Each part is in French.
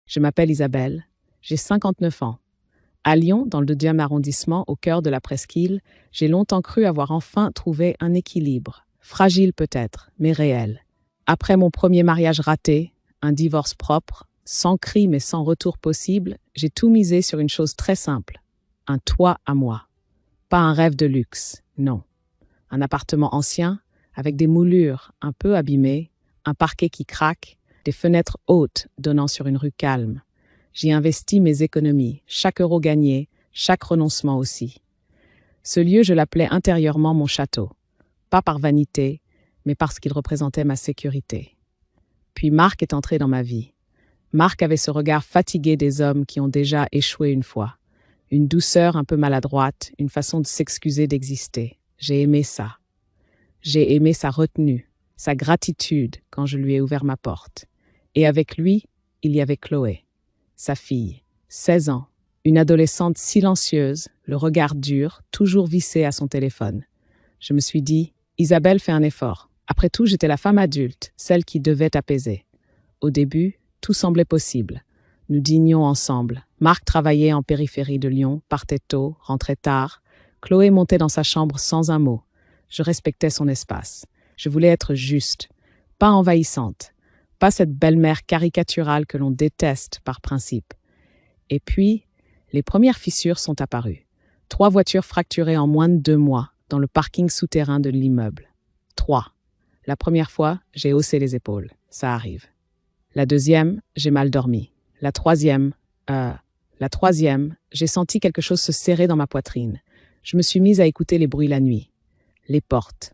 Je m'appelle Isabelle, j'ai 59 ans. À Lyon, dans le 2e arrondissement, au cœur de la presqu'île, j'ai longtemps cru avoir enfin trouvé un équilibre. Fragile peut-être, mais réel. Après mon premier mariage raté, un divorce propre, sans crime et sans retour possible, j'ai tout misé sur une chose très simple. Un toit à moi. Pas un rêve de luxe, non. Un appartement ancien, avec des moulures un peu abîmées, un parquet qui craque, des fenêtres hautes donnant sur une rue calme. J'y investis mes économies, chaque euro gagné, chaque renoncement aussi. Ce lieu, je l'appelais intérieurement mon château. Pas par vanité, mais parce qu'il représentait ma sécurité. Puis Marc est entré dans ma vie. Marc avait ce regard fatigué des hommes qui ont déjà échoué une fois. Une douceur un peu maladroite, une façon de s'excuser d'exister. J'ai aimé ça. J'ai aimé sa retenue, sa gratitude quand je lui ai ouvert ma porte. Et avec lui, il y avait Chloé, sa fille, 16 ans, une adolescente silencieuse, le regard dur, toujours vissé à son téléphone. Je me suis dit, Isabelle fait un effort. Après tout, j'étais la femme adulte, celle qui devait apaiser. Au début, tout semblait possible. Nous dînions ensemble. Marc travaillait en périphérie de Lyon, partait tôt, rentrait tard. Chloé montait dans sa chambre sans un mot. Je respectais son espace. Je voulais être juste, pas envahissante, pas cette belle-mère caricaturale que l'on déteste par principe. Et puis, les premières fissures sont apparues. 3 voitures fracturées en moins de 2 mois dans le parking souterrain de l'immeuble. 3. La première fois, j'ai haussé les épaules. Ça arrive. La deuxième, j'ai mal dormi. La troisième, j'ai senti quelque chose se serrer dans ma poitrine. Je me suis mise à écouter les bruits la nuit. Les portes,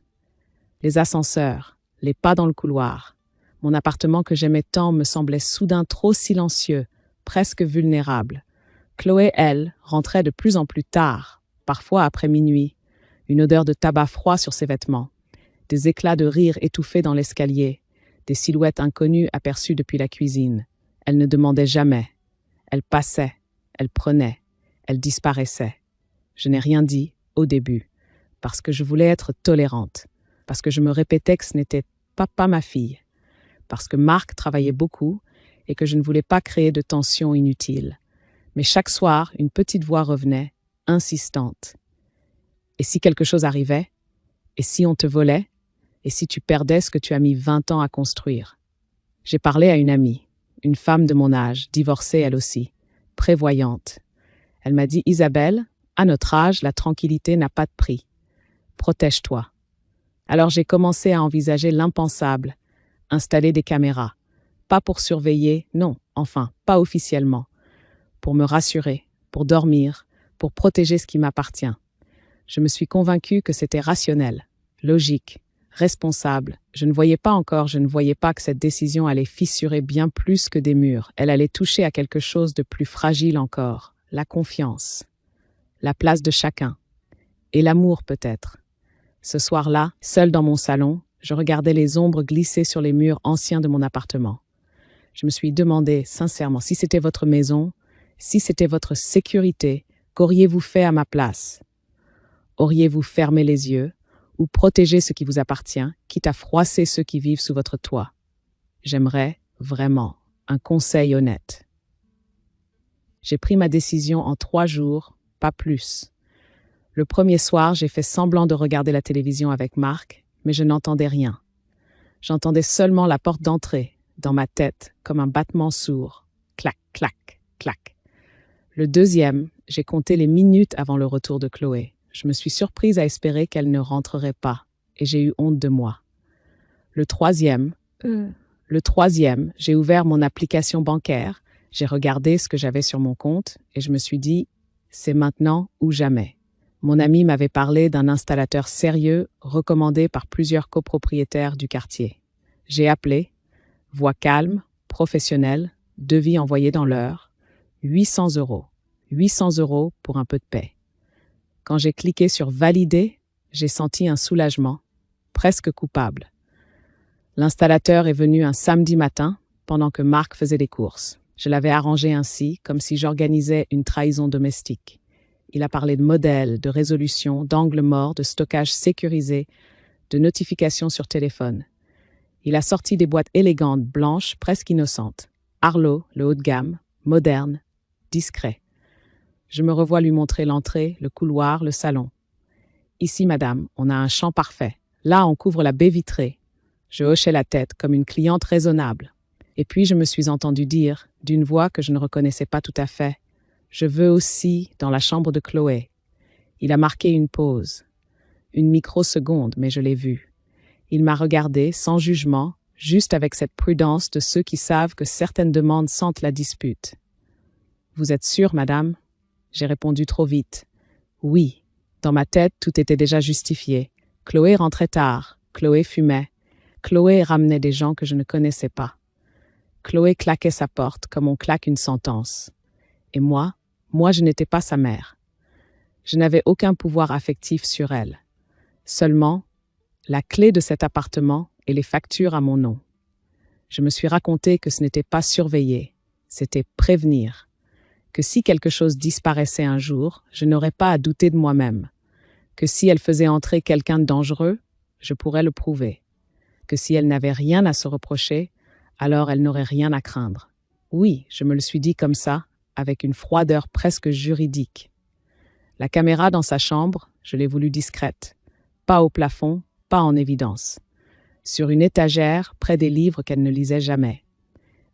les ascenseurs, les pas dans le couloir. Mon appartement que j'aimais tant me semblait soudain trop silencieux, presque vulnérable. Chloé, elle, rentrait de plus en plus tard, parfois après minuit. Une odeur de tabac froid sur ses vêtements. Des éclats de rire étouffés dans l'escalier. Des silhouettes inconnues aperçues depuis la cuisine. Elle ne demandait jamais. Elle passait, elle prenait, elle disparaissait. Je n'ai rien dit au début, parce que je voulais être tolérante, parce que je me répétais que ce n'était pas ma fille, parce que Marc travaillait beaucoup et que je ne voulais pas créer de tension inutile. Mais chaque soir, une petite voix revenait, insistante. Et si quelque chose arrivait? Et si on te volait? Et si tu perdais ce que tu as mis 20 ans à construire? J'ai parlé à une amie, une femme de mon âge, divorcée elle aussi, prévoyante. Elle m'a dit « Isabelle, à notre âge, la tranquillité n'a pas de prix. Protège-toi. » Alors j'ai commencé à envisager l'impensable, installer des caméras. Pas pour surveiller, non, enfin, pas officiellement. Pour me rassurer, pour dormir, pour protéger ce qui m'appartient. Je me suis convaincue que c'était rationnel, logique, responsable. Je ne voyais pas que cette décision allait fissurer bien plus que des murs. Elle allait toucher à quelque chose de plus fragile encore, la confiance, la place de chacun, et l'amour peut-être. Ce soir-là, seule dans mon salon, je regardais les ombres glisser sur les murs anciens de mon appartement. Je me suis demandé, sincèrement, si c'était votre maison, si c'était votre sécurité, qu'auriez-vous fait à ma place? Auriez-vous fermé les yeux ou protégé ce qui vous appartient, quitte à froisser ceux qui vivent sous votre toit? J'aimerais, vraiment, un conseil honnête. J'ai pris ma décision en 3 jours, pas plus. Le premier soir, j'ai fait semblant de regarder la télévision avec Marc, mais je n'entendais rien. J'entendais seulement la porte d'entrée, dans ma tête, comme un battement sourd. Clac, clac, clac. Le deuxième, j'ai compté les minutes avant le retour de Chloé. Je me suis surprise à espérer qu'elle ne rentrerait pas, et j'ai eu honte de moi. Le troisième, j'ai ouvert mon application bancaire, j'ai regardé ce que j'avais sur mon compte, et je me suis dit, c'est maintenant ou jamais. Mon ami m'avait parlé d'un installateur sérieux recommandé par plusieurs copropriétaires du quartier. J'ai appelé, voix calme, professionnelle, devis envoyé dans l'heure, 800 €. 800 € pour un peu de paix. Quand j'ai cliqué sur « Valider », j'ai senti un soulagement, presque coupable. L'installateur est venu un samedi matin, pendant que Marc faisait des courses. Je l'avais arrangé ainsi, comme si j'organisais une trahison domestique. Il a parlé de modèles, de résolution, d'angle mort, de stockage sécurisé, de notifications sur téléphone. Il a sorti des boîtes élégantes, blanches, presque innocentes. Arlo, le haut de gamme, moderne, discret. Je me revois lui montrer l'entrée, le couloir, le salon. Ici, madame, on a un champ parfait. Là, on couvre la baie vitrée. Je hochai la tête comme une cliente raisonnable. Et puis je me suis entendu dire, d'une voix que je ne reconnaissais pas tout à fait, « Je veux aussi dans la chambre de Chloé. » Il a marqué une pause. Une microseconde, mais je l'ai vu. Il m'a regardé, sans jugement, juste avec cette prudence de ceux qui savent que certaines demandes sentent la dispute. « Vous êtes sûre, madame ?» J'ai répondu trop vite. « Oui. » Dans ma tête, tout était déjà justifié. Chloé rentrait tard. Chloé fumait. Chloé ramenait des gens que je ne connaissais pas. Chloé claquait sa porte comme on claque une sentence. Et moi, je n'étais pas sa mère. Je n'avais aucun pouvoir affectif sur elle. Seulement, la clé de cet appartement et les factures à mon nom. Je me suis raconté que ce n'était pas surveiller, c'était prévenir. Que si quelque chose disparaissait un jour, je n'aurais pas à douter de moi-même. Que si elle faisait entrer quelqu'un de dangereux, je pourrais le prouver. Que si elle n'avait rien à se reprocher, alors elle n'aurait rien à craindre. Oui, je me le suis dit comme ça, avec une froideur presque juridique. La caméra dans sa chambre, je l'ai voulu discrète. Pas au plafond, pas en évidence. Sur une étagère, près des livres qu'elle ne lisait jamais.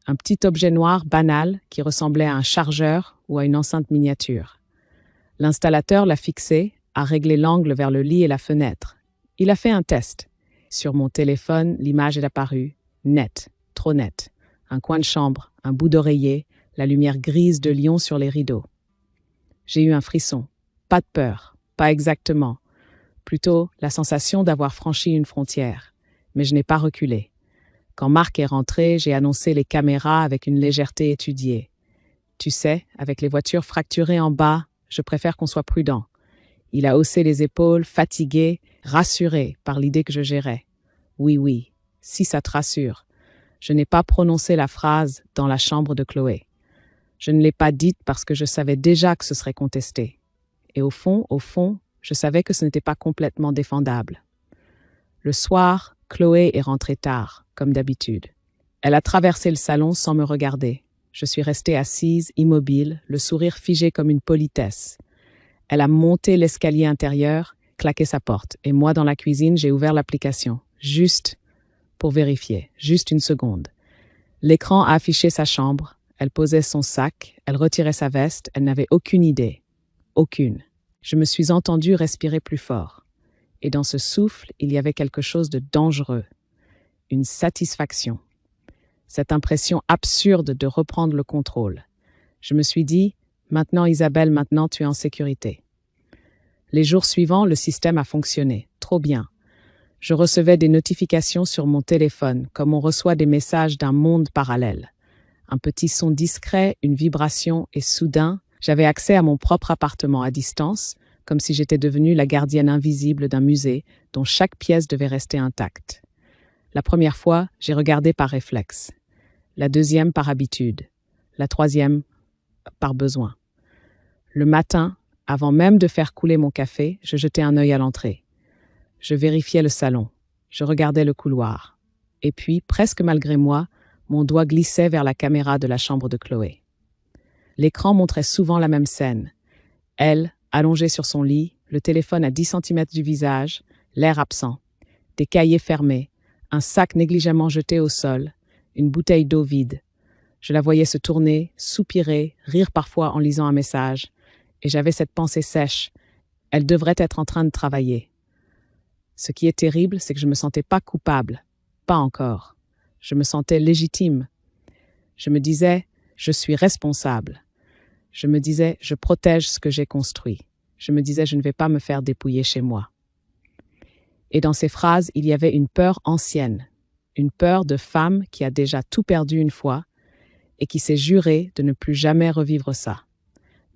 Un petit objet noir banal qui ressemblait à un chargeur ou à une enceinte miniature. L'installateur l'a fixé, a réglé l'angle vers le lit et la fenêtre. Il a fait un test. Sur mon téléphone, l'image est apparue, nette, trop nette. Un coin de chambre, un bout d'oreiller, la lumière grise de lion sur les rideaux. J'ai eu un frisson. Pas de peur, pas exactement. Plutôt la sensation d'avoir franchi une frontière. Mais je n'ai pas reculé. Quand Marc est rentré, j'ai annoncé les caméras avec une légèreté étudiée. Tu sais, avec les voitures fracturées en bas, je préfère qu'on soit prudent. Il a haussé les épaules, fatigué, rassuré par l'idée que je gérais. Oui, si ça te rassure. Je n'ai pas prononcé la phrase « dans la chambre de Chloé ». Je ne l'ai pas dite parce que je savais déjà que ce serait contesté. Et au fond, je savais que ce n'était pas complètement défendable. Le soir, Chloé est rentrée tard, comme d'habitude. Elle a traversé le salon sans me regarder. Je suis restée assise, immobile, le sourire figé comme une politesse. Elle a monté l'escalier intérieur, claqué sa porte, et moi, dans la cuisine, j'ai ouvert l'application, juste pour vérifier, juste une seconde. L'écran a affiché sa chambre, elle posait son sac, elle retirait sa veste, elle n'avait aucune idée. Aucune. Je me suis entendue respirer plus fort. Et dans ce souffle, il y avait quelque chose de dangereux. Une satisfaction. Cette impression absurde de reprendre le contrôle. Je me suis dit, maintenant Isabelle, maintenant tu es en sécurité. Les jours suivants, le système a fonctionné. Trop bien. Je recevais des notifications sur mon téléphone, comme on reçoit des messages d'un monde parallèle. Un petit son discret, une vibration, et soudain, j'avais accès à mon propre appartement à distance, comme si j'étais devenue la gardienne invisible d'un musée dont chaque pièce devait rester intacte. La première fois, j'ai regardé par réflexe. La deuxième par habitude. La troisième par besoin. Le matin, avant même de faire couler mon café, je jetais un œil à l'entrée. Je vérifiais le salon. Je regardais le couloir. Et puis, presque malgré moi, mon doigt glissait vers la caméra de la chambre de Chloé. L'écran montrait souvent la même scène. Elle, allongée sur son lit, le téléphone à 10 centimètres du visage, l'air absent. Des cahiers fermés, un sac négligemment jeté au sol, une bouteille d'eau vide. Je la voyais se tourner, soupirer, rire parfois en lisant un message. Et j'avais cette pensée sèche. Elle devrait être en train de travailler. Ce qui est terrible, c'est que je ne me sentais pas coupable. Pas encore. Je me sentais légitime. Je me disais, je suis responsable. Je me disais, je protège ce que j'ai construit. Je me disais, je ne vais pas me faire dépouiller chez moi. Et dans ces phrases, il y avait une peur ancienne, une peur de femme qui a déjà tout perdu une fois et qui s'est juré de ne plus jamais revivre ça.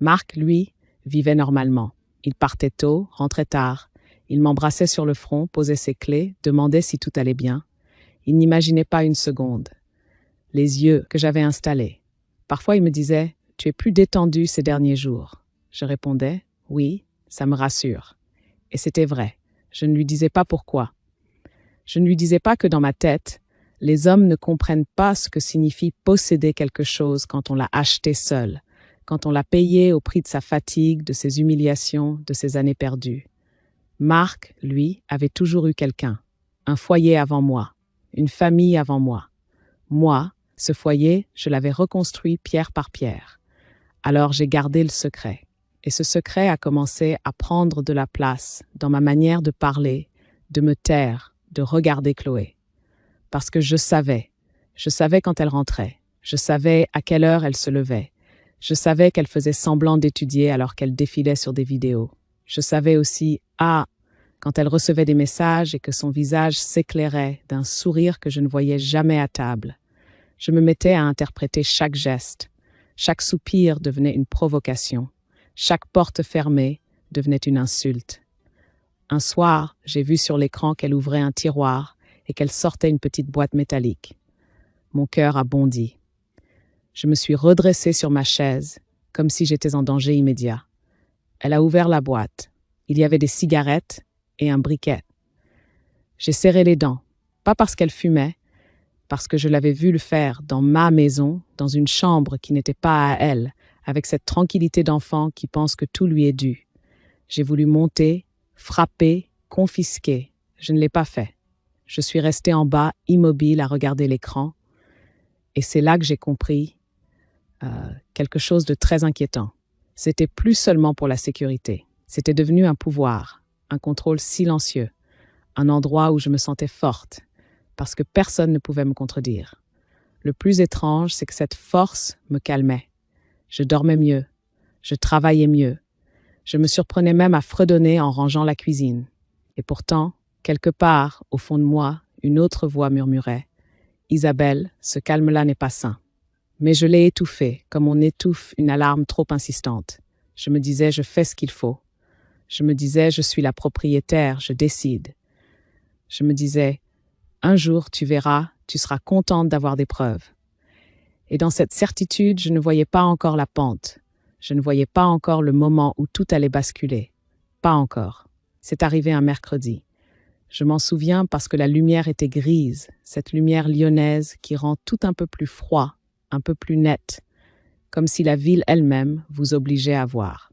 Marc, lui, vivait normalement. Il partait tôt, rentrait tard. Il m'embrassait sur le front, posait ses clés, demandait si tout allait bien. Il n'imaginait pas une seconde. Les yeux que j'avais installés. Parfois, il me disait « Tu es plus détendu ces derniers jours ». Je répondais « Oui, ça me rassure ». Et c'était vrai. Je ne lui disais pas pourquoi. Je ne lui disais pas que dans ma tête, Les hommes ne comprennent pas ce que signifie posséder quelque chose quand on l'a acheté seul, quand on l'a payé au prix de sa fatigue, de ses humiliations, de ses années perdues. Marc, lui, avait toujours eu quelqu'un, un foyer avant moi, une famille avant moi. Moi, ce foyer, je l'avais reconstruit pierre par pierre. Alors j'ai gardé le secret. Et ce secret a commencé à prendre de la place dans ma manière de parler, de me taire, de regarder Chloé. Parce que je savais quand elle rentrait, je savais à quelle heure elle se levait, je savais qu'elle faisait semblant d'étudier alors qu'elle défilait sur des vidéos. Je savais aussi, quand elle recevait des messages et que son visage s'éclairait d'un sourire que je ne voyais jamais à table. Je me mettais à interpréter chaque geste. Chaque soupir devenait une provocation. Chaque porte fermée devenait une insulte. Un soir, j'ai vu sur l'écran qu'elle ouvrait un tiroir et qu'elle sortait une petite boîte métallique. Mon cœur a bondi. Je me suis redressée sur ma chaise, comme si j'étais en danger immédiat. Elle a ouvert la boîte. Il y avait des cigarettes et un briquet. J'ai serré les dents, pas parce qu'elle fumait, parce que je l'avais vu le faire dans ma maison, dans une chambre qui n'était pas à elle, avec cette tranquillité d'enfant qui pense que tout lui est dû. J'ai voulu monter, frapper, confisquer. Je ne l'ai pas fait. Je suis restée en bas, immobile, à regarder l'écran. Et c'est là que j'ai compris quelque chose de très inquiétant. C'était plus seulement pour la sécurité. C'était devenu un pouvoir, un contrôle silencieux, un endroit où je me sentais forte, parce que personne ne pouvait me contredire. Le plus étrange, c'est que cette force me calmait. Je dormais mieux, je travaillais mieux. Je me surprenais même à fredonner en rangeant la cuisine. Et pourtant, quelque part, au fond de moi, une autre voix murmurait « Isabelle, ce calme-là n'est pas sain ». Mais je l'ai étouffé, comme on étouffe une alarme trop insistante. Je me disais « Je fais ce qu'il faut ». Je me disais « Je suis la propriétaire, je décide ». Je me disais « Un jour, tu verras, tu seras contente d'avoir des preuves ». Et dans cette certitude, je ne voyais pas encore la pente. Je ne voyais pas encore le moment où tout allait basculer. Pas encore. C'est arrivé un mercredi. Je m'en souviens parce que la lumière était grise, cette lumière lyonnaise qui rend tout un peu plus froid, un peu plus net, comme si la ville elle-même vous obligeait à voir.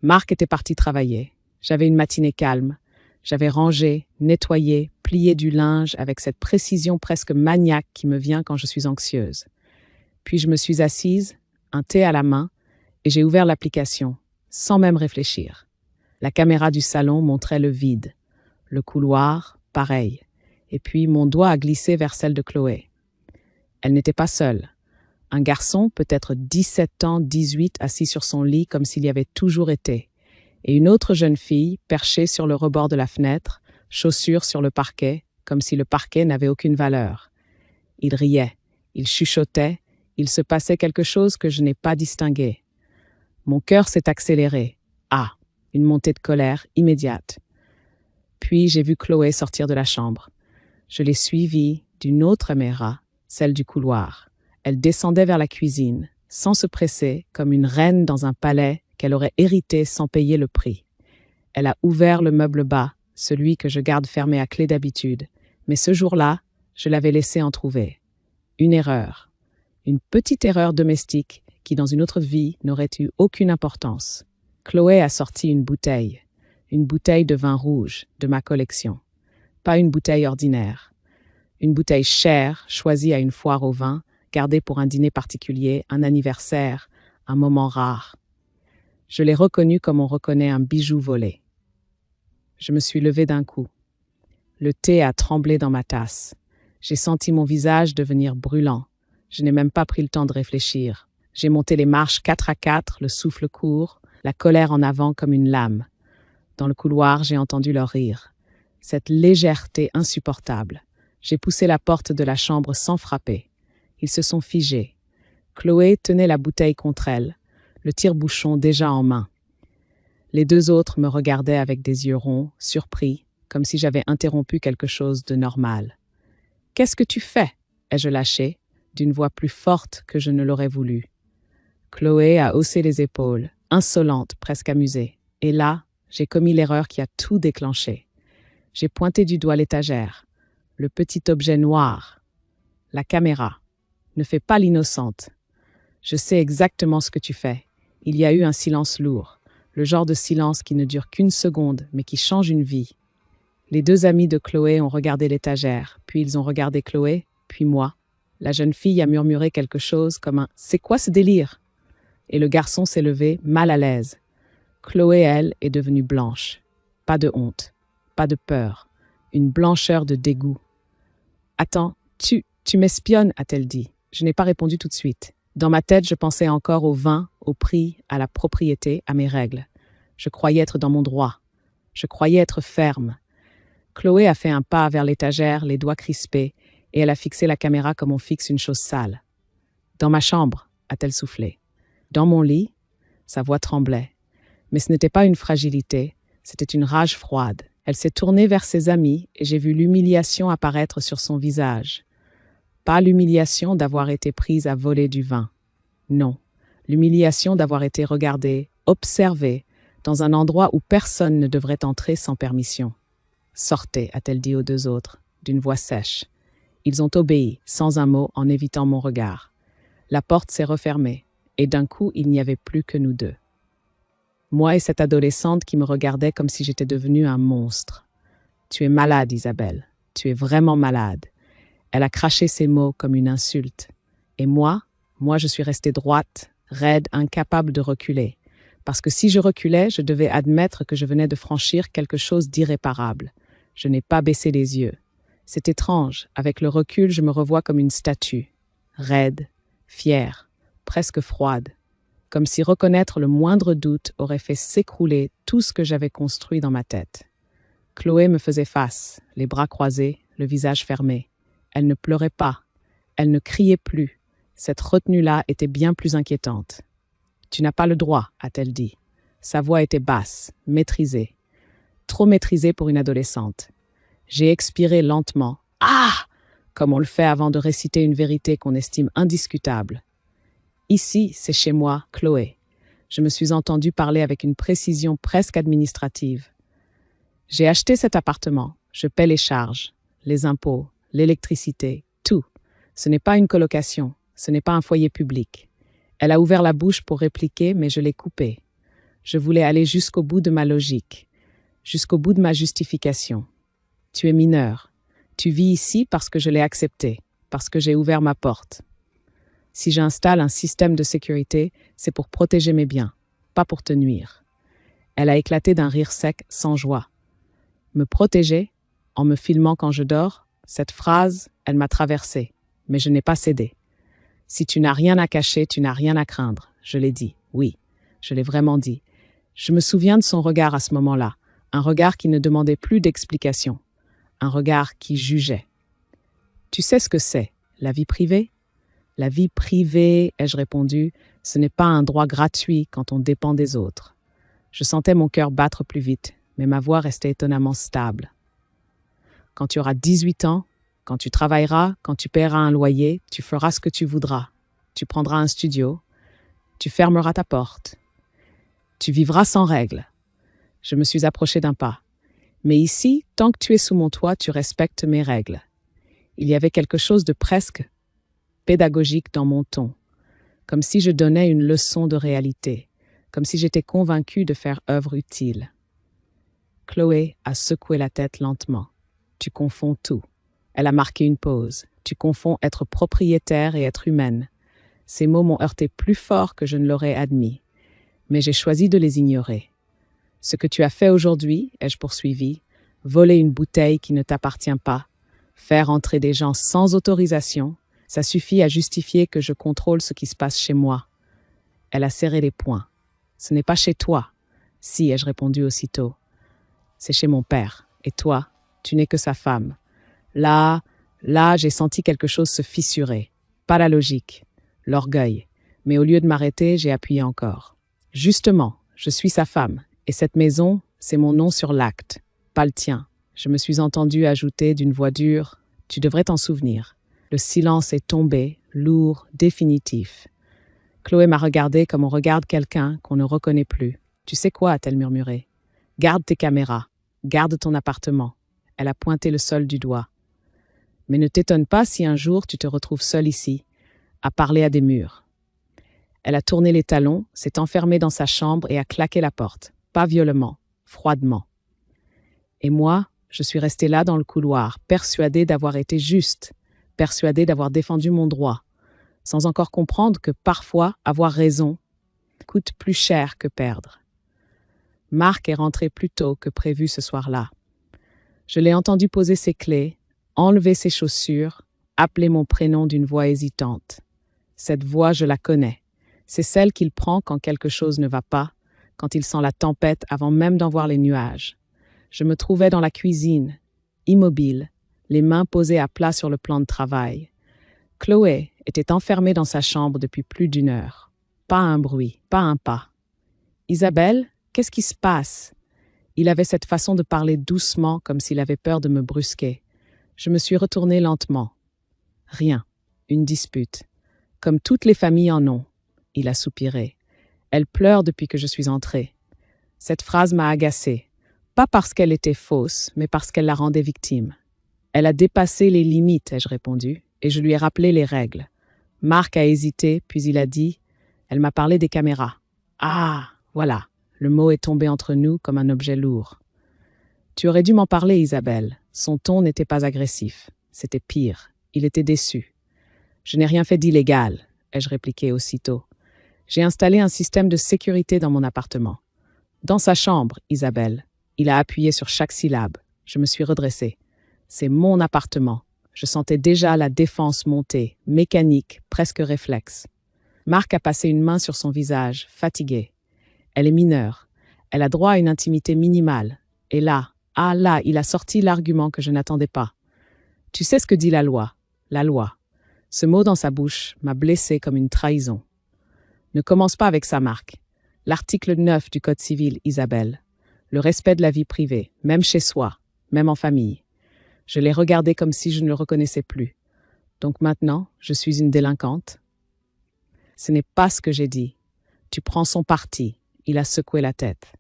Marc était parti travailler. J'avais une matinée calme. J'avais rangé, nettoyé, plié du linge avec cette précision presque maniaque qui me vient quand je suis anxieuse. Puis je me suis assise, un thé à la main, et j'ai ouvert l'application, sans même réfléchir. La caméra du salon montrait le vide. Le couloir, pareil. Et puis mon doigt a glissé vers celle de Chloé. Elle n'était pas seule. Un garçon, peut-être 17 ans, 18, assis sur son lit comme s'il y avait toujours été. Et une autre jeune fille, perchée sur le rebord de la fenêtre, chaussures sur le parquet, comme si le parquet n'avait aucune valeur. Ils riaient, ils chuchotaient, il se passait quelque chose que je n'ai pas distingué. Mon cœur s'est accéléré. Une montée de colère immédiate. Puis j'ai vu Chloé sortir de la chambre. Je l'ai suivie d'une autre caméra, celle du couloir. Elle descendait vers la cuisine, sans se presser, comme une reine dans un palais qu'elle aurait hérité sans payer le prix. Elle a ouvert le meuble bas, celui que je garde fermé à clé d'habitude, mais ce jour-là, je l'avais laissé en trouver. Une erreur. Une petite erreur domestique qui, dans une autre vie, n'aurait eu aucune importance. Chloé a sorti une bouteille de vin rouge de ma collection. Pas une bouteille ordinaire. Une bouteille chère, choisie à une foire au vin, gardée pour un dîner particulier, un anniversaire, un moment rare. Je l'ai reconnue comme on reconnaît un bijou volé. Je me suis levée d'un coup. Le thé a tremblé dans ma tasse. J'ai senti mon visage devenir brûlant. Je n'ai même pas pris le temps de réfléchir. J'ai monté les marches 4 à 4, le souffle court, la colère en avant comme une lame. Dans le couloir, j'ai entendu leur rire. Cette légèreté insupportable. J'ai poussé la porte de la chambre sans frapper. Ils se sont figés. Chloé tenait la bouteille contre elle, le tire-bouchon déjà en main. Les deux autres me regardaient avec des yeux ronds, surpris, comme si j'avais interrompu quelque chose de normal. « Qu'est-ce que tu fais ?» ai-je lâché, d'une voix plus forte que je ne l'aurais voulu. Chloé a haussé les épaules, insolente, presque amusée. Et là, j'ai commis l'erreur qui a tout déclenché. J'ai pointé du doigt l'étagère, le petit objet noir, La caméra. Ne fais pas l'innocente. Je sais exactement ce que tu fais. Il y a eu un silence lourd, le genre de silence qui ne dure qu'une seconde, mais qui change une vie. Les deux amis de Chloé ont regardé l'étagère, puis ils ont regardé Chloé, puis moi. La jeune fille a murmuré quelque chose comme un « C'est quoi ce délire ?» Et le garçon s'est levé, mal à l'aise. Chloé, elle, est devenue blanche. Pas de honte, pas de peur, une blancheur de dégoût. « Attends, tu m'espionnes » a-t-elle dit. Je n'ai pas répondu tout de suite. Dans ma tête, je pensais encore au vin, au prix, à la propriété, à mes règles. Je croyais être dans mon droit. Je croyais être ferme. Chloé a fait un pas vers l'étagère, les doigts crispés, et elle a fixé la caméra comme on fixe une chose sale. « Dans ma chambre » a-t-elle soufflé. « Dans mon lit » Sa voix tremblait. Mais ce n'était pas une fragilité, c'était une rage froide. Elle s'est tournée vers ses amis et j'ai vu l'humiliation apparaître sur son visage. Pas l'humiliation d'avoir été prise à voler du vin. Non, l'humiliation d'avoir été regardée, observée, dans un endroit où personne ne devrait entrer sans permission. « Sortez » a-t-elle dit aux deux autres, d'une voix sèche. Ils ont obéi, sans un mot, en évitant mon regard. La porte s'est refermée, et d'un coup, il n'y avait plus que nous deux. Moi et cette adolescente qui me regardait comme si j'étais devenue un monstre. « Tu es malade, Isabelle. Tu es vraiment malade. » Elle a craché ces mots comme une insulte. Et moi, je suis restée droite, raide, incapable de reculer. Parce que si je reculais, je devais admettre que je venais de franchir quelque chose d'irréparable. Je n'ai pas baissé les yeux. C'est étrange, avec le recul, je me revois comme une statue, raide, fière, presque froide, comme si reconnaître le moindre doute aurait fait s'écrouler tout ce que j'avais construit dans ma tête. Chloé me faisait face, les bras croisés, le visage fermé. Elle ne pleurait pas, elle ne criait plus. Cette retenue-là était bien plus inquiétante. « Tu n'as pas le droit » a-t-elle dit. Sa voix était basse, maîtrisée. Trop maîtrisée pour une adolescente. J'ai expiré lentement. « Ah !» comme on le fait avant de réciter une vérité qu'on estime indiscutable. Ici, c'est chez moi, Chloé. Je me suis entendue parler avec une précision presque administrative. J'ai acheté cet appartement. Je paie les charges, les impôts, l'électricité, tout. Ce n'est pas une colocation, ce n'est pas un foyer public. Elle a ouvert la bouche pour répliquer, mais je l'ai coupée. Je voulais aller jusqu'au bout de ma logique, jusqu'au bout de ma justification. Tu es mineur. Tu vis ici parce que je l'ai accepté, parce que j'ai ouvert ma porte. Si j'installe un système de sécurité, c'est pour protéger mes biens, pas pour te nuire. Elle a éclaté d'un rire sec, sans joie. Me protéger, en me filmant quand je dors, cette phrase, elle m'a traversée, mais je n'ai pas cédé. Si tu n'as rien à cacher, tu n'as rien à craindre. Je l'ai dit, oui, je l'ai vraiment dit. Je me souviens de son regard à ce moment-là, un regard qui ne demandait plus d'explication, un regard qui jugeait. Tu sais ce que c'est, la vie privée ? La vie privée, ai-je répondu, ce n'est pas un droit gratuit quand on dépend des autres. Je sentais mon cœur battre plus vite, mais ma voix restait étonnamment stable. Quand tu auras 18 ans, quand tu travailleras, quand tu paieras un loyer, tu feras ce que tu voudras. Tu prendras un studio, tu fermeras ta porte. Tu vivras sans règles. Je me suis approchée d'un pas. Mais ici, tant que tu es sous mon toit, tu respectes mes règles. Il y avait quelque chose de presque pédagogique dans mon ton, comme si je donnais une leçon de réalité, comme si j'étais convaincue de faire œuvre utile. Chloé a secoué la tête lentement. Tu confonds tout. Elle a marqué une pause. Tu confonds être propriétaire et être humaine. Ces mots m'ont heurté plus fort que je ne l'aurais admis, mais j'ai choisi de les ignorer. Ce que tu as fait aujourd'hui, ai-je poursuivi, voler une bouteille qui ne t'appartient pas, faire entrer des gens sans autorisation, ça suffit à justifier que je contrôle ce qui se passe chez moi. Elle a serré les poings. Ce n'est pas chez toi. Si, ai-je répondu aussitôt. C'est chez mon père. Et toi, tu n'es que sa femme. Là, j'ai senti quelque chose se fissurer. Pas la logique, l'orgueil. Mais au lieu de m'arrêter, j'ai appuyé encore. Justement, je suis sa femme. Et cette maison, c'est mon nom sur l'acte, pas le tien. Je me suis entendue ajouter d'une voix dure. Tu devrais t'en souvenir. Le silence est tombé, lourd, définitif. Chloé m'a regardé comme on regarde quelqu'un qu'on ne reconnaît plus. Tu sais quoi, a-t-elle murmuré. Garde tes caméras. Garde ton appartement. Elle a pointé le sol du doigt. Mais ne t'étonne pas si un jour tu te retrouves seul ici, à parler à des murs. » Elle a tourné les talons, s'est enfermée dans sa chambre et a claqué la porte, pas violemment, froidement. Et moi, je suis restée là dans le couloir, persuadée d'avoir été juste, persuadée d'avoir défendu mon droit, sans encore comprendre que parfois avoir raison coûte plus cher que perdre. Marc est rentré plus tôt que prévu ce soir-là. Je l'ai entendu poser ses clés, enlever ses chaussures, appeler mon prénom d'une voix hésitante. Cette voix, je la connais. C'est celle qu'il prend quand quelque chose ne va pas, quand il sent la tempête avant même d'en voir les nuages. Je me trouvais dans la cuisine, immobile, les mains posées à plat sur le plan de travail. Chloé était enfermée dans sa chambre depuis plus d'1 heure. Pas un bruit, pas un pas. « Isabelle, qu'est-ce qui se passe ?» Il avait cette façon de parler doucement, comme s'il avait peur de me brusquer. Je me suis retournée lentement. Rien, une dispute. Comme toutes les familles en ont. Il a soupiré. Elle pleure depuis que je suis entrée. Cette phrase m'a agacée. Pas parce qu'elle était fausse, mais parce qu'elle la rendait victime. Elle a dépassé les limites, ai-je répondu, et je lui ai rappelé les règles. Marc a hésité, puis il a dit « Elle m'a parlé des caméras. » Ah, voilà. Le mot est tombé entre nous comme un objet lourd. « Tu aurais dû m'en parler, Isabelle. » Son ton n'était pas agressif. C'était pire. Il était déçu. « Je n'ai rien fait d'illégal, » ai-je répliqué aussitôt. J'ai installé un système de sécurité dans mon appartement. Dans sa chambre, Isabelle. Il a appuyé sur chaque syllabe. Je me suis redressée. C'est mon appartement. Je sentais déjà la défense monter, mécanique, presque réflexe. Marc a passé une main sur son visage, fatigué. Elle est mineure. Elle a droit à une intimité minimale. Et là, il a sorti l'argument que je n'attendais pas. Tu sais ce que dit la loi. La loi. Ce mot dans sa bouche m'a blessée comme une trahison. Ne commence pas avec ça, Marc. L'article 9 du Code civil, Isabelle. Le respect de la vie privée, même chez soi, même en famille. Je l'ai regardé comme si je ne le reconnaissais plus. Donc maintenant, je suis une délinquante? Ce n'est pas ce que j'ai dit. Tu prends son parti. Il a secoué la tête.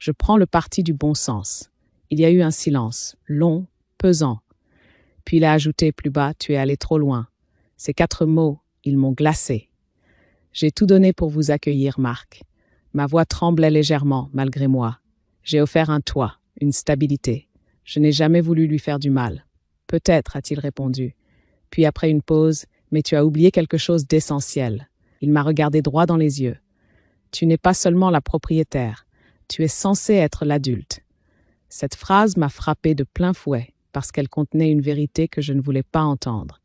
Je prends le parti du bon sens. Il y a eu un silence, long, pesant. Puis il a ajouté plus bas, tu es allé trop loin. Ces 4 mots, ils m'ont glacé. J'ai tout donné pour vous accueillir, Marc. Ma voix tremblait légèrement, malgré moi. J'ai offert un toit, une stabilité. Je n'ai jamais voulu lui faire du mal. Peut-être, a-t-il répondu. Puis après une pause, mais tu as oublié quelque chose d'essentiel. Il m'a regardé droit dans les yeux. Tu n'es pas seulement la propriétaire. Tu es censé être l'adulte. Cette phrase m'a frappée de plein fouet parce qu'elle contenait une vérité que je ne voulais pas entendre.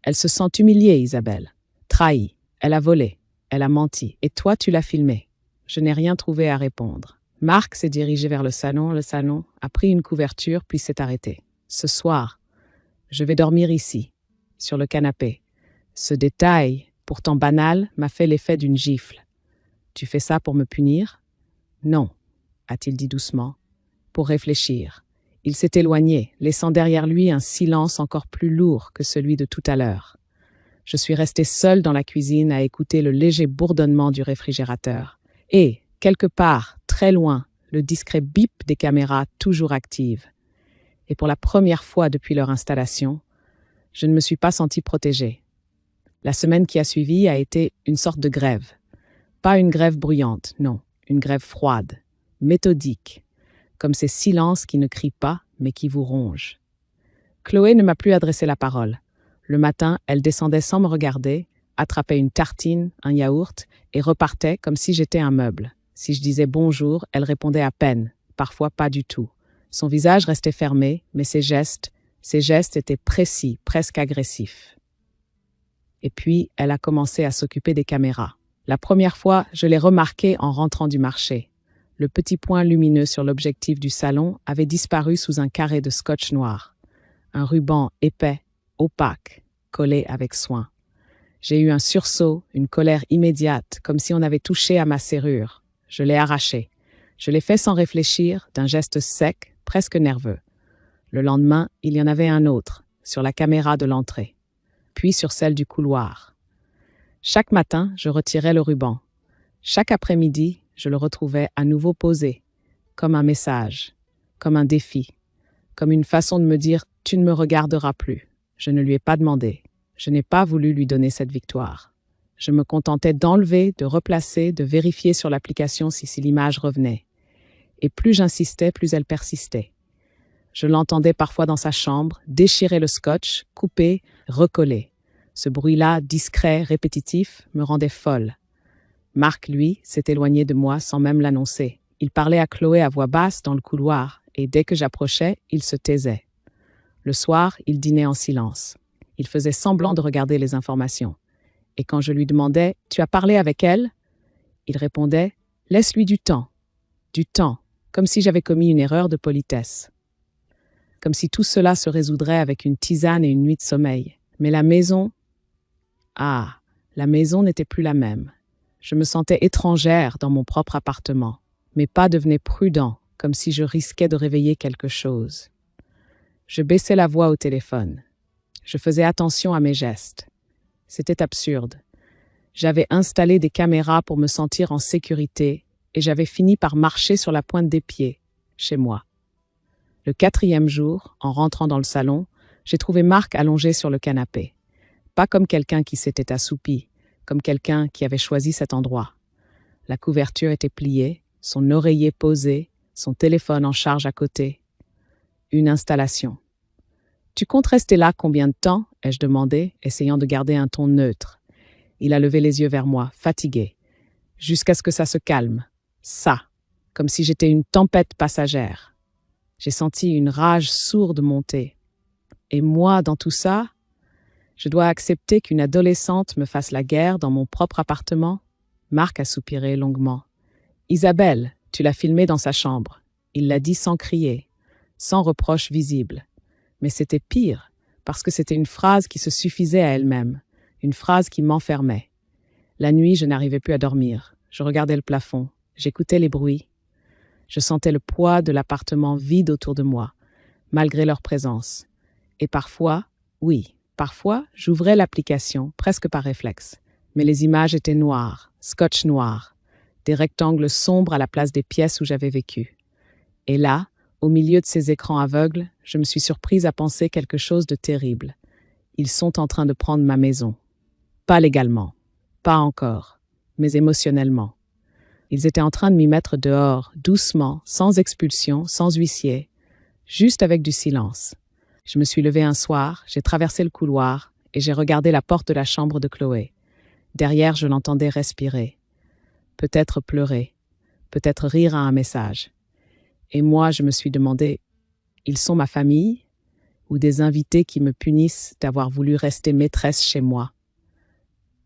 Elle se sent humiliée, Isabelle. Trahie. Elle a volé. Elle a menti. Et toi, tu l'as filmée. Je n'ai rien trouvé à répondre. Marc s'est dirigé vers le salon a pris une couverture puis s'est arrêté. Ce soir, je vais dormir ici, sur le canapé. Ce détail, pourtant banal, m'a fait l'effet d'une gifle. Tu fais ça pour me punir? Non, a-t-il dit doucement, pour réfléchir. Il s'est éloigné, laissant derrière lui un silence encore plus lourd que celui de tout à l'heure. Je suis restée seule dans la cuisine à écouter le léger bourdonnement du réfrigérateur. Et, quelque part, très loin, le discret bip des caméras toujours actives. Et pour la première fois depuis leur installation, je ne me suis pas sentie protégée. La semaine qui a suivi a été une sorte de grève. Pas une grève bruyante, non, une grève froide, méthodique, comme ces silences qui ne crient pas, mais qui vous rongent. Chloé ne m'a plus adressé la parole. Le matin, elle descendait sans me regarder, attrapait une tartine, un yaourt, et repartait comme si j'étais un meuble. Si je disais bonjour, elle répondait à peine, parfois pas du tout. Son visage restait fermé, mais ses gestes étaient précis, presque agressifs. Et puis, elle a commencé à s'occuper des caméras. La première fois, je l'ai remarqué en rentrant du marché. Le petit point lumineux sur l'objectif du salon avait disparu sous un carré de scotch noir. Un ruban épais, opaque, collé avec soin. J'ai eu un sursaut, une colère immédiate, comme si on avait touché à ma serrure. Je l'ai arraché. Je l'ai fait sans réfléchir, d'un geste sec, presque nerveux. Le lendemain, il y en avait un autre, sur la caméra de l'entrée, puis sur celle du couloir. Chaque matin, je retirais le ruban. Chaque après-midi, je le retrouvais à nouveau posé, comme un message, comme un défi, comme une façon de me dire « tu ne me regarderas plus ». Je ne lui ai pas demandé. Je n'ai pas voulu lui donner cette victoire. Je me contentais d'enlever, de replacer, de vérifier sur l'application si l'image revenait. Et plus j'insistais, plus elle persistait. Je l'entendais parfois dans sa chambre, déchirer le scotch, couper, recoller. Ce bruit-là, discret, répétitif, me rendait folle. Marc, lui, s'est éloigné de moi sans même l'annoncer. Il parlait à Chloé à voix basse dans le couloir, et dès que j'approchais, il se taisait. Le soir, il dînait en silence. Il faisait semblant de regarder les informations. Et quand je lui demandais « Tu as parlé avec elle ?» il répondait « Laisse-lui du temps. » Du temps, comme si j'avais commis une erreur de politesse. Comme si tout cela se résoudrait avec une tisane et une nuit de sommeil. Mais la maison... Ah, la maison n'était plus la même. Je me sentais étrangère dans mon propre appartement. Mes pas devenaient prudents, comme si je risquais de réveiller quelque chose. Je baissais la voix au téléphone. Je faisais attention à mes gestes. C'était absurde. J'avais installé des caméras pour me sentir en sécurité et j'avais fini par marcher sur la pointe des pieds, chez moi. Le 4e jour, en rentrant dans le salon, j'ai trouvé Marc allongé sur le canapé. Pas comme quelqu'un qui s'était assoupi, comme quelqu'un qui avait choisi cet endroit. La couverture était pliée, son oreiller posé, son téléphone en charge à côté. Une installation. « Tu comptes rester là combien de temps ?» ai-je demandé, essayant de garder un ton neutre. Il a levé les yeux vers moi, fatigué. « Jusqu'à ce que ça se calme. Ça, comme si j'étais une tempête passagère. » J'ai senti une rage sourde monter. Et moi, dans tout ça, je dois accepter qu'une adolescente me fasse la guerre dans mon propre appartement? Marc a soupiré longuement. « Isabelle, tu l'as filmée dans sa chambre. » Il l'a dit sans crier, sans reproche visible. Mais c'était pire, parce que c'était une phrase qui se suffisait à elle-même, une phrase qui m'enfermait. La nuit, je n'arrivais plus à dormir. Je regardais le plafond, j'écoutais les bruits. Je sentais le poids de l'appartement vide autour de moi, malgré leur présence. Et parfois, oui, parfois, j'ouvrais l'application, presque par réflexe. Mais les images étaient noires, scotch noir, des rectangles sombres à la place des pièces où j'avais vécu. Et là, au milieu de ces écrans aveugles, je me suis surprise à penser quelque chose de terrible. Ils sont en train de prendre ma maison. Pas légalement, pas encore, mais émotionnellement. Ils étaient en train de m'y mettre dehors, doucement, sans expulsion, sans huissier, juste avec du silence. Je me suis levée un soir, j'ai traversé le couloir et j'ai regardé la porte de la chambre de Chloé. Derrière, je l'entendais respirer. Peut-être pleurer, peut-être rire à un message. Et moi, je me suis demandé, ils sont ma famille ou des invités qui me punissent d'avoir voulu rester maîtresse chez moi?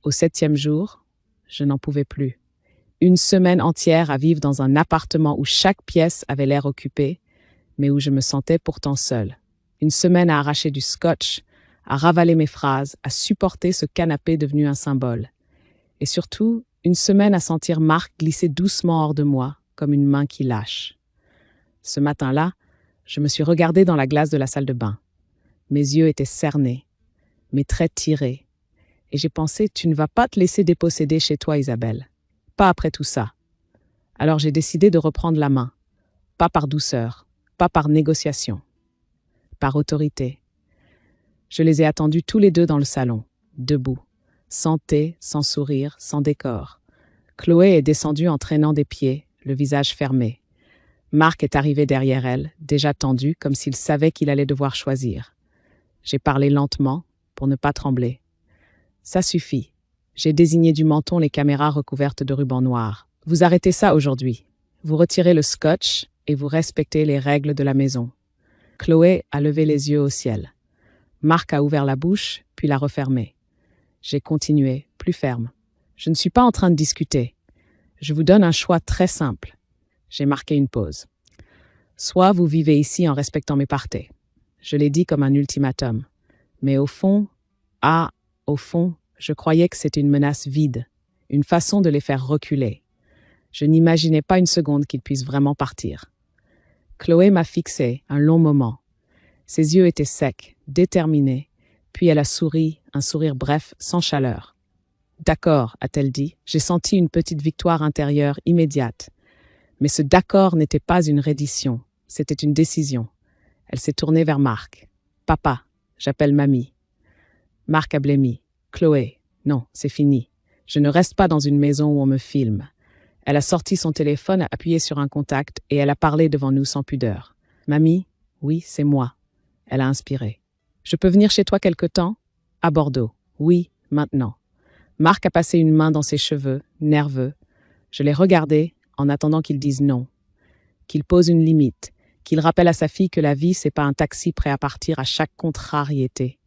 Au 7e jour, je n'en pouvais plus. Une semaine entière à vivre dans un appartement où chaque pièce avait l'air occupée, mais où je me sentais pourtant seule. Une semaine à arracher du scotch, à ravaler mes phrases, à supporter ce canapé devenu un symbole. Et surtout, une semaine à sentir Marc glisser doucement hors de moi, comme une main qui lâche. Ce matin-là, je me suis regardée dans la glace de la salle de bain. Mes yeux étaient cernés, mes traits tirés. Et j'ai pensé, tu ne vas pas te laisser déposséder chez toi, Isabelle. Pas après tout ça. Alors j'ai décidé de reprendre la main. Pas par douceur, pas par négociation. Par autorité. Je les ai attendus tous les deux dans le salon, debout, sans thé, sans sourire, sans décor. Chloé est descendue en traînant des pieds, le visage fermé. Marc est arrivé derrière elle, déjà tendu, comme s'il savait qu'il allait devoir choisir. J'ai parlé lentement, pour ne pas trembler. Ça suffit. J'ai désigné du menton les caméras recouvertes de ruban noir. Vous arrêtez ça aujourd'hui. Vous retirez le scotch et vous respectez les règles de la maison. Chloé a levé les yeux au ciel. Marc a ouvert la bouche, puis l'a refermée. J'ai continué, plus ferme. Je ne suis pas en train de discuter. Je vous donne un choix très simple. J'ai marqué une pause. Soit vous vivez ici en respectant mes partés. Je l'ai dit comme un ultimatum. Mais au fond, je croyais que c'était une menace vide, une façon de les faire reculer. Je n'imaginais pas une seconde qu'ils puissent vraiment partir. Chloé m'a fixé un long moment. Ses yeux étaient secs, déterminés, puis elle a souri, un sourire bref, sans chaleur. « D'accord », a-t-elle dit, j'ai senti une petite victoire intérieure immédiate. Mais ce « d'accord » n'était pas une reddition, c'était une décision. Elle s'est tournée vers Marc. « Papa, j'appelle mamie. Marc a blêmi. Chloé, non, c'est fini. Je ne reste pas dans une maison où on me filme. Elle a sorti son téléphone, a appuyé sur un contact et elle a parlé devant nous sans pudeur. Mamie, oui, c'est moi. Elle a inspiré. Je peux venir chez toi quelque temps? À Bordeaux. Oui, maintenant. Marc a passé une main dans ses cheveux, nerveux. Je l'ai regardé en attendant qu'il dise non, qu'il pose une limite, qu'il rappelle à sa fille que la vie, c'est pas un taxi prêt à partir à chaque contrariété.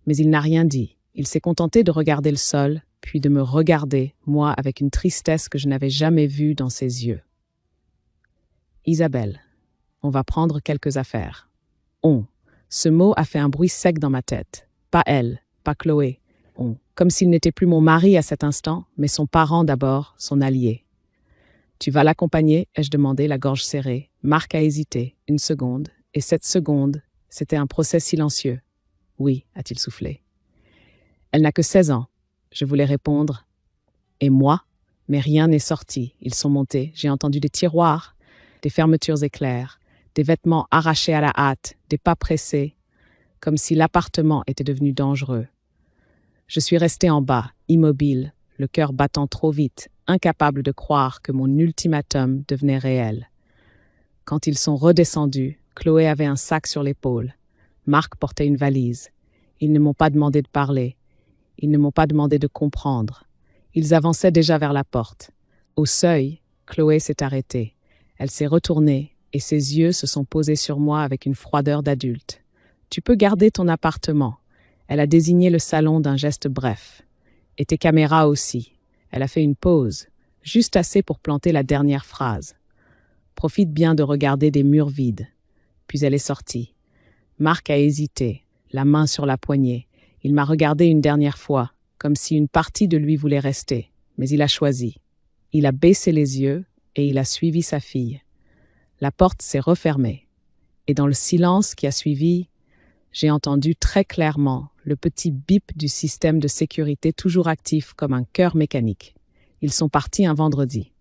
Mais il n'a rien dit. Il s'est contenté de regarder le sol, puis de me regarder, moi, avec une tristesse que je n'avais jamais vue dans ses yeux. Isabelle, on va prendre quelques affaires. On. Ce mot a fait un bruit sec dans ma tête. Pas elle, pas Chloé. On. Comme s'il n'était plus mon mari à cet instant, mais son parent d'abord, son allié. Tu vas l'accompagner, ai-je demandé, la gorge serrée. Marc a hésité, une seconde, et cette seconde, c'était un procès silencieux. Oui, a-t-il soufflé. Elle n'a que 16 ans. Je voulais répondre. Et moi? Mais rien n'est sorti. Ils sont montés. J'ai entendu des tiroirs, des fermetures éclairs, des vêtements arrachés à la hâte, des pas pressés, comme si l'appartement était devenu dangereux. Je suis restée en bas, immobile, le cœur battant trop vite, incapable de croire que mon ultimatum devenait réel. Quand ils sont redescendus, Chloé avait un sac sur l'épaule. Marc portait une valise. Ils ne m'ont pas demandé de parler. Ils ne m'ont pas demandé de comprendre. Ils avançaient déjà vers la porte. Au seuil, Chloé s'est arrêtée. Elle s'est retournée et ses yeux se sont posés sur moi avec une froideur d'adulte. « Tu peux garder ton appartement. » Elle a désigné le salon d'un geste bref. « Et tes caméras aussi. » Elle a fait une pause, juste assez pour planter la dernière phrase. « Profite bien de regarder des murs vides. » Puis elle est sortie. Marc a hésité, la main sur la poignée. Il m'a regardé une dernière fois, comme si une partie de lui voulait rester, mais il a choisi. Il a baissé les yeux et il a suivi sa fille. La porte s'est refermée. Et dans le silence qui a suivi, j'ai entendu très clairement le petit bip du système de sécurité toujours actif comme un cœur mécanique. Ils sont partis un vendredi.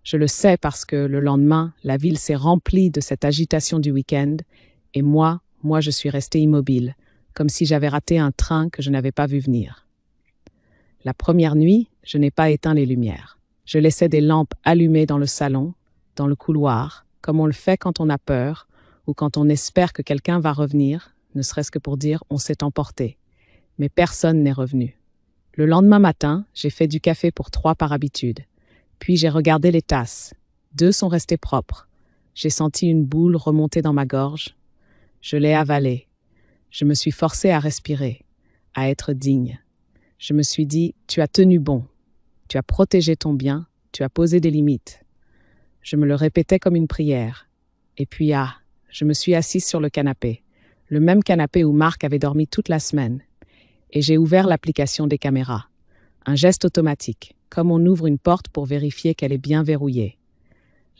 Je le sais parce que le lendemain, la ville s'est remplie de cette agitation du week-end et moi, je suis restée immobile, comme si j'avais raté un train que je n'avais pas vu venir. La première nuit, je n'ai pas éteint les lumières. Je laissais des lampes allumées dans le salon, dans le couloir, comme on le fait quand on a peur ou quand on espère que quelqu'un va revenir, ne serait-ce que pour dire « on s'est emporté ». Mais personne n'est revenu. Le lendemain matin, j'ai fait du café pour 3 par habitude. Puis j'ai regardé les tasses. 2 sont restées propres. J'ai senti une boule remonter dans ma gorge. Je l'ai avalée. Je me suis forcée à respirer, à être digne. Je me suis dit, tu as tenu bon, tu as protégé ton bien, tu as posé des limites. Je me le répétais comme une prière. Et puis, je me suis assise sur le canapé, le même canapé où Marc avait dormi toute la semaine. Et j'ai ouvert l'application des caméras. Un geste automatique, comme on ouvre une porte pour vérifier qu'elle est bien verrouillée.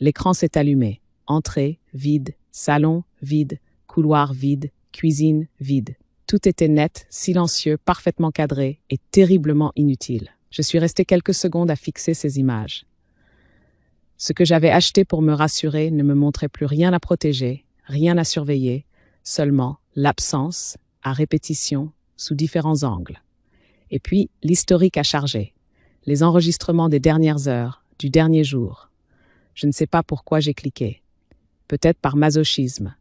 L'écran s'est allumé. Entrée, vide, salon, vide, couloir vide, cuisine vide. Tout était net, silencieux, parfaitement cadré et terriblement inutile. Je suis restée quelques secondes à fixer ces images. Ce que j'avais acheté pour me rassurer ne me montrait plus rien à protéger, rien à surveiller, seulement l'absence, à répétition, sous différents angles. Et puis, l'historique a chargé. Les enregistrements des dernières heures, du dernier jour. Je ne sais pas pourquoi j'ai cliqué. Peut-être par masochisme.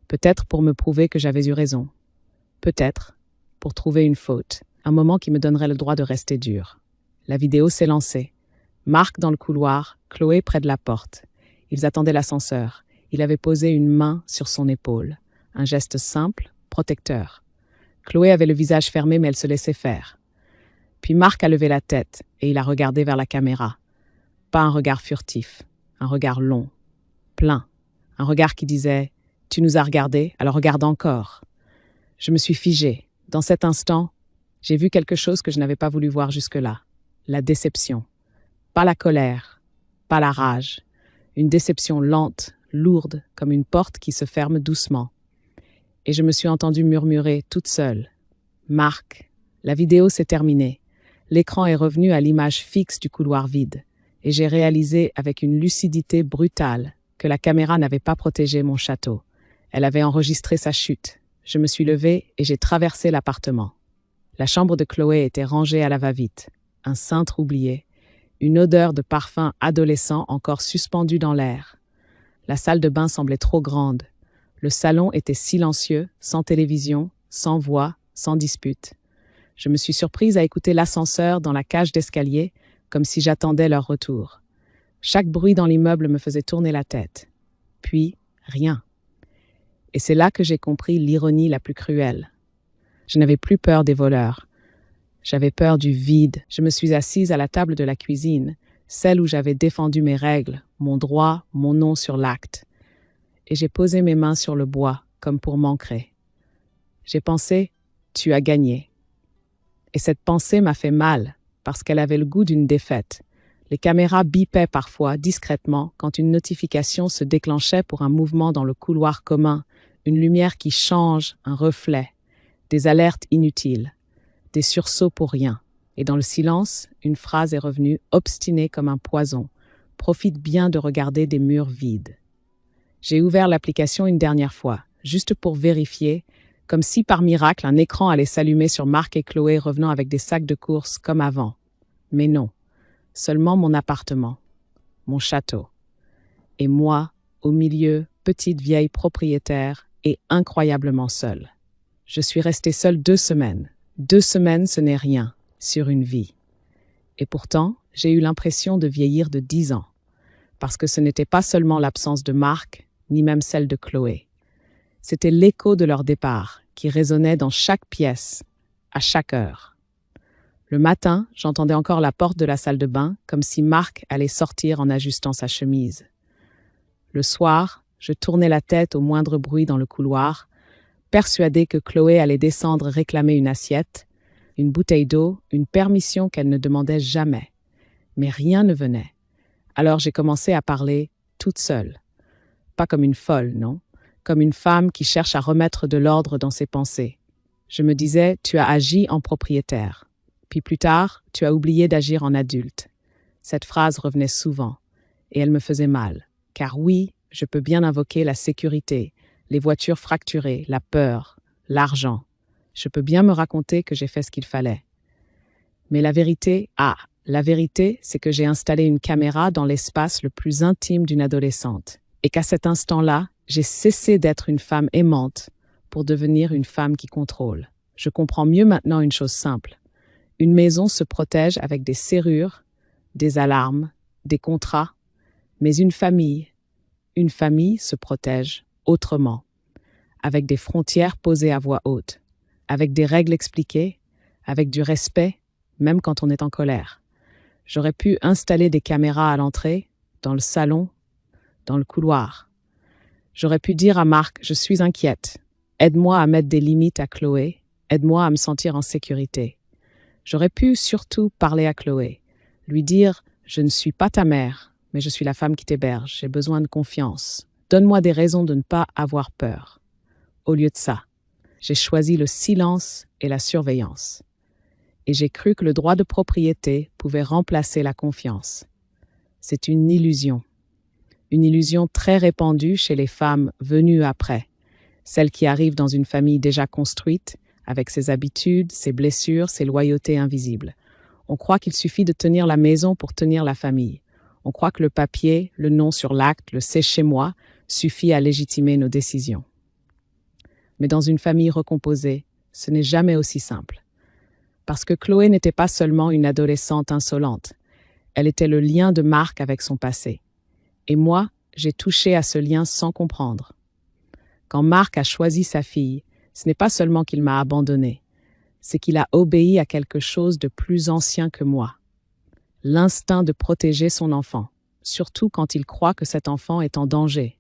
Peut-être pour me prouver que j'avais eu raison. Peut-être pour trouver une faute, un moment qui me donnerait le droit de rester dur. La vidéo s'est lancée. Marc dans le couloir, Chloé près de la porte. Ils attendaient l'ascenseur. Il avait posé une main sur son épaule. Un geste simple, protecteur. Chloé avait le visage fermé, mais elle se laissait faire. Puis Marc a levé la tête et il a regardé vers la caméra. Pas un regard furtif, un regard long, plein. Un regard qui disait « Tu nous as regardés, alors regarde encore ». Je me suis figée. Dans cet instant, j'ai vu quelque chose que je n'avais pas voulu voir jusque-là. La déception. Pas la colère, pas la rage. Une déception lente, lourde, comme une porte qui se ferme doucement. Et je me suis entendue murmurer toute seule. « Marc ». La vidéo s'est terminée. L'écran est revenu à l'image fixe du couloir vide. Et j'ai réalisé avec une lucidité brutale que la caméra n'avait pas protégé mon château. Elle avait enregistré sa chute. Je me suis levée et j'ai traversé l'appartement. La chambre de Chloé était rangée à la va-vite, un cintre oublié, une odeur de parfum adolescent encore suspendue dans l'air. La salle de bain semblait trop grande. Le salon était silencieux, sans télévision, sans voix, sans dispute. Je me suis surprise à écouter l'ascenseur dans la cage d'escalier, comme si j'attendais leur retour. Chaque bruit dans l'immeuble me faisait tourner la tête. Puis, rien. Et c'est là que j'ai compris l'ironie la plus cruelle. Je n'avais plus peur des voleurs. J'avais peur du vide. Je me suis assise à la table de la cuisine, celle où j'avais défendu mes règles, mon droit, mon nom sur l'acte. Et j'ai posé mes mains sur le bois, comme pour m'ancrer. J'ai pensé, tu as gagné. Et cette pensée m'a fait mal, parce qu'elle avait le goût d'une défaite. Les caméras bipaient parfois, discrètement, quand une notification se déclenchait pour un mouvement dans le couloir commun, une lumière qui change, un reflet, des alertes inutiles, des sursauts pour rien. Et dans le silence, une phrase est revenue, obstinée comme un poison. Profite bien de regarder des murs vides. J'ai ouvert l'application une dernière fois, juste pour vérifier, comme si par miracle un écran allait s'allumer sur Marc et Chloé revenant avec des sacs de courses comme avant. Mais non, seulement mon appartement, mon château. Et moi, au milieu, petite vieille propriétaire et incroyablement seule. Je suis restée seule 2 semaines. 2 semaines, ce n'est rien, sur une vie. Et pourtant, j'ai eu l'impression de vieillir de 10 ans. Parce que ce n'était pas seulement l'absence de Marc, ni même celle de Chloé. C'était l'écho de leur départ, qui résonnait dans chaque pièce, à chaque heure. Le matin, j'entendais encore la porte de la salle de bain, comme si Marc allait sortir en ajustant sa chemise. Le soir, je tournais la tête au moindre bruit dans le couloir, persuadée que Chloé allait descendre réclamer une assiette, une bouteille d'eau, une permission qu'elle ne demandait jamais. Mais rien ne venait. Alors j'ai commencé à parler toute seule. Pas comme une folle, non, comme une femme qui cherche à remettre de l'ordre dans ses pensées. Je me disais, tu as agi en propriétaire. Puis plus tard, tu as oublié d'agir en adulte. Cette phrase revenait souvent, et elle me faisait mal. Car oui, je peux bien invoquer la sécurité, les voitures fracturées, la peur, l'argent. Je peux bien me raconter que j'ai fait ce qu'il fallait. Mais la vérité, c'est que j'ai installé une caméra dans l'espace le plus intime d'une adolescente. Et qu'à cet instant-là, j'ai cessé d'être une femme aimante pour devenir une femme qui contrôle. Je comprends mieux maintenant une chose simple. Une maison se protège avec des serrures, des alarmes, des contrats, mais une famille se protège autrement, avec des frontières posées à voix haute, avec des règles expliquées, avec du respect, même quand on est en colère. J'aurais pu installer des caméras à l'entrée, dans le salon, dans le couloir. J'aurais pu dire à Marc, je suis inquiète. Aide-moi à mettre des limites à Chloé. Aide-moi à me sentir en sécurité. J'aurais pu surtout parler à Chloé. Lui dire, je ne suis pas ta mère, mais je suis la femme qui t'héberge. J'ai besoin de confiance. Donne-moi des raisons de ne pas avoir peur. Au lieu de ça, j'ai choisi le silence et la surveillance. Et j'ai cru que le droit de propriété pouvait remplacer la confiance. C'est une illusion très répandue chez les femmes venues après, celles qui arrivent dans une famille déjà construite, avec ses habitudes, ses blessures, ses loyautés invisibles. On croit qu'il suffit de tenir la maison pour tenir la famille. On croit que le papier, le nom sur l'acte, le « c'est chez moi » suffit à légitimer nos décisions. Mais dans une famille recomposée, ce n'est jamais aussi simple. Parce que Chloé n'était pas seulement une adolescente insolente, elle était le lien de Marc avec son passé. Et moi, j'ai touché à ce lien sans comprendre. Quand Marc a choisi sa fille, ce n'est pas seulement qu'il m'a abandonnée, c'est qu'il a obéi à quelque chose de plus ancien que moi. L'instinct de protéger son enfant, surtout quand il croit que cet enfant est en danger.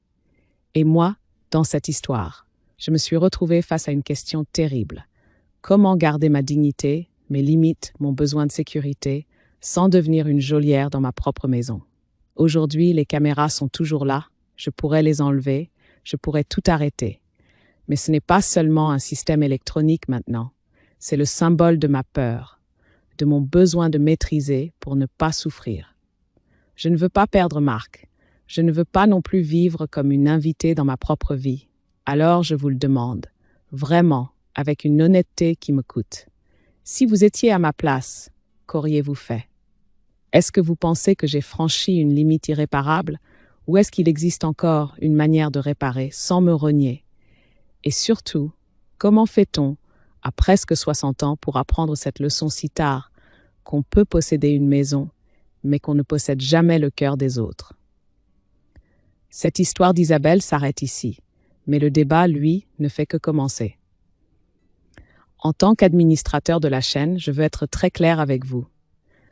Et moi, dans cette histoire, je me suis retrouvée face à une question terrible. Comment garder ma dignité, mes limites, mon besoin de sécurité, sans devenir une geôlière dans ma propre maison? Aujourd'hui, les caméras sont toujours là, je pourrais les enlever, je pourrais tout arrêter. Mais ce n'est pas seulement un système électronique maintenant, c'est le symbole de ma peur, de mon besoin de maîtriser pour ne pas souffrir. Je ne veux pas perdre Marc, je ne veux pas non plus vivre comme une invitée dans ma propre vie. Alors je vous le demande, vraiment, avec une honnêteté qui me coûte. Si vous étiez à ma place, qu'auriez-vous fait? Est-ce que vous pensez que j'ai franchi une limite irréparable ou est-ce qu'il existe encore une manière de réparer sans me renier? Et surtout, comment fait-on, à presque 60 ans, pour apprendre cette leçon si tard qu'on peut posséder une maison, mais qu'on ne possède jamais le cœur des autres? Cette histoire d'Isabelle s'arrête ici, mais le débat, lui, ne fait que commencer. En tant qu'administrateur de la chaîne, je veux être très clair avec vous.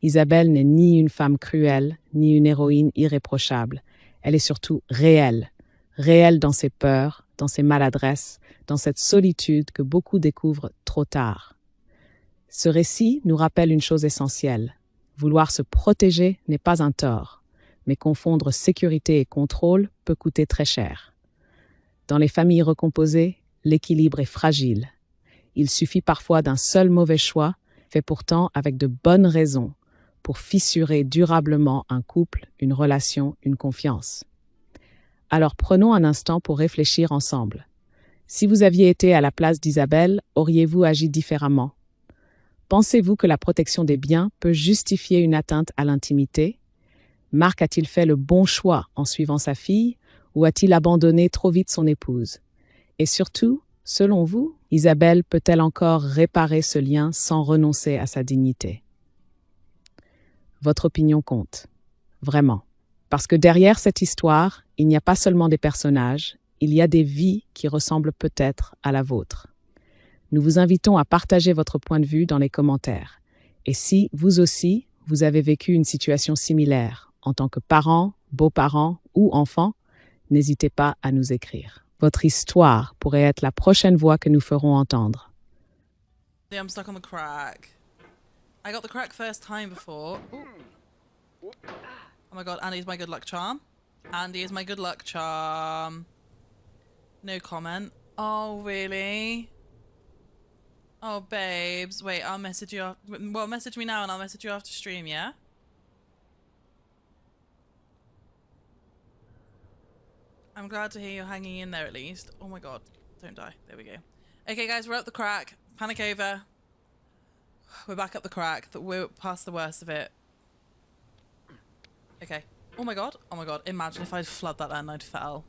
Isabelle n'est ni une femme cruelle, ni une héroïne irréprochable. Elle est surtout réelle. Réelle dans ses peurs, dans ses maladresses, dans cette solitude que beaucoup découvrent trop tard. Ce récit nous rappelle une chose essentielle. Vouloir se protéger n'est pas un tort, mais confondre sécurité et contrôle peut coûter très cher. Dans les familles recomposées, l'équilibre est fragile. Il suffit parfois d'un seul mauvais choix, fait pourtant avec de bonnes raisons, pour fissurer durablement un couple, une relation, une confiance. Alors prenons un instant pour réfléchir ensemble. Si vous aviez été à la place d'Isabelle, auriez-vous agi différemment? Pensez-vous que la protection des biens peut justifier une atteinte à l'intimité? Marc a-t-il fait le bon choix en suivant sa fille ou a-t-il abandonné trop vite son épouse? Et surtout, selon vous, Isabelle peut-elle encore réparer ce lien sans renoncer à sa dignité? Votre opinion compte, vraiment. Parce que derrière cette histoire, il n'y a pas seulement des personnages, il y a des vies qui ressemblent peut-être à la vôtre. Nous vous invitons à partager votre point de vue dans les commentaires. Et si, vous aussi, vous avez vécu une situation similaire, en tant que parent, beau-parent ou enfant, n'hésitez pas à nous écrire. Votre histoire pourrait être la prochaine voix que nous ferons entendre. I'm stuck on the crack. I got the crack first time before. Ooh. Oh my god, Andy is my good luck charm. Andy is my good luck charm. No comment. Oh, really? Oh, babes. Wait, I'll message you. Well, message me now and I'll message you after stream, yeah? I'm glad to hear you're hanging in there at least. Oh my god. Don't die. There we go. Okay, guys, we're up the crack. Panic over. We're back up the crack. We're past the worst of it. Okay. Oh my god. Oh my god. Imagine if I'd flood that and I'd fell.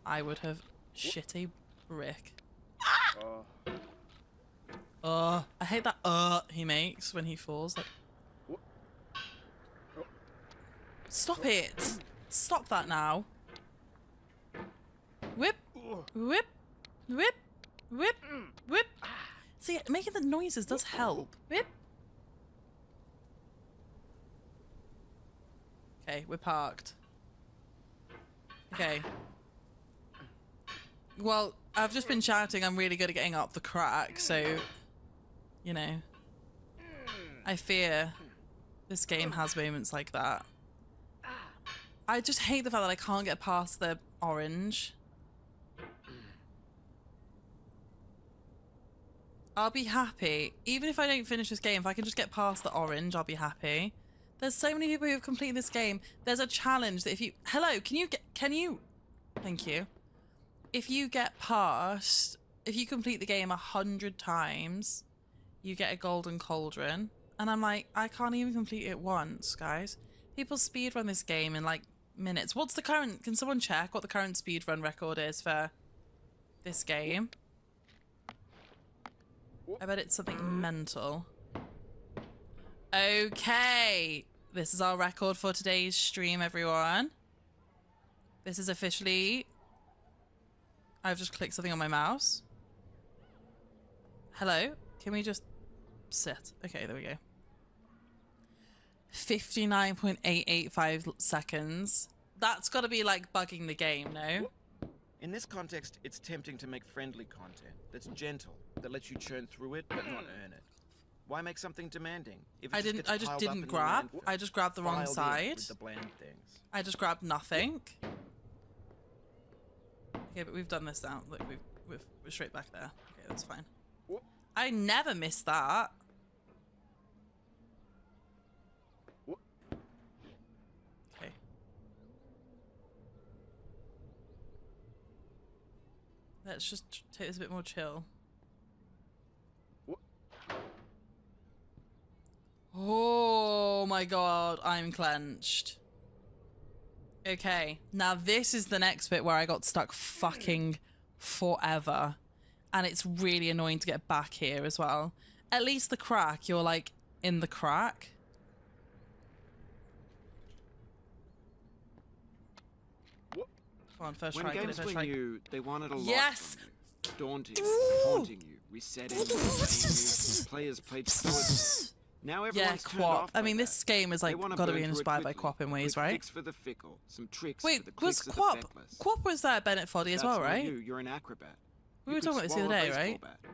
I would have shit a brick. I hate that he makes when he falls. Like, stop it! Stop that now. Whip, whip, whip, whip, whip. See, making the noises does help. Whip. Okay, we're parked. Okay. Well, I've just been shouting I'm really good at getting up the crack, so, you know. I fear this game has moments like that. I just hate the fact that I can't get past the orange. I'll be happy. Even if I don't finish this game, if I can just get past the orange, I'll be happy. There's so many people who have completed this game. There's a challenge that if you... Hello, can you... Thank you. If you get past... If you complete the game 100 times, you get a golden cauldron. And I'm like, I can't even complete it once, guys. People speedrun this game in like minutes. What's the current... Can someone check what the current speedrun record is for this game? I bet it's something mental. Okay. This is our record for today's stream, everyone. This is officially... I've just clicked something on my mouse. Hello? Can we just sit? Okay, there we go. 59.885 seconds. That's got to be like bugging the game, no? In this context, it's tempting to make friendly content that's gentle, that lets you churn through it but not earn it. Why make something demanding? If it I just didn't grab. I just grabbed the wrong side. With the bland things. I just grabbed nothing. Okay, but we've done this now. Look, we're straight back there. Okay, that's fine. I never missed that. Okay. Let's just take this a bit more chill. Oh my god, I'm clenched. Okay, now this is the next bit where I got stuck fucking forever. And it's really annoying to get back here as well. At least the crack, you're like in the crack. Come on, first When try, get it, games first were try. new, they wanted a lot Yes! from you. Daunting, haunting you, resetting, training you. Players played so. Now Yeah, everyone's turned off Quap. I by mean, that. this game is They like wanna got to burn be through it inspired by quickly. Quap in ways, Quick right? Fix for the fickle, some tricks Wait, for the was clicks of Quap? the feckless. Quap was there at Bennett Foddy as That's well, not right? You. You're an acrobat. We You were could talking about this the swallow other a day, baseball right? bat.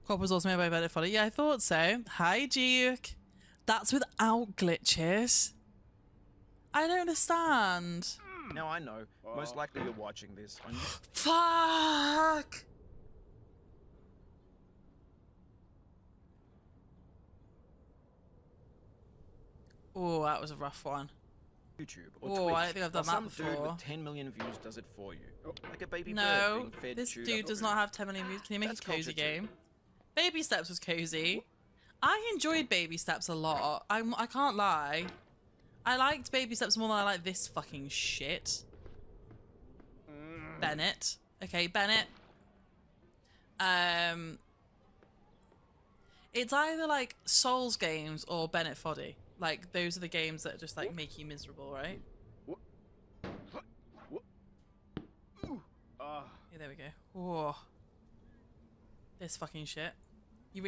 Quap was also made by Bennett Foddy. Yeah, I thought so. Hi, Duke. That's without glitches. I don't understand. Now I know. Most likely you're watching this on Fuck! Oh, that was a rough one. YouTube or Oh, Twitch. I don't think I've done while that some dude before. with 10 million views does it for you. Like a baby bird No, being fed this chewed dude up does food. not have 10 million views. Can you make That's a cozy culture too. game? Baby Steps was cozy. I enjoyed Baby Steps a lot. I can't lie. I liked Baby Steps more than I like this fucking shit. Bennett. Okay, Bennett. It's either like Souls games or Bennett Foddy. Like, those are the games that just like make you miserable, right? Yeah, there we go. Whoa. This fucking shit.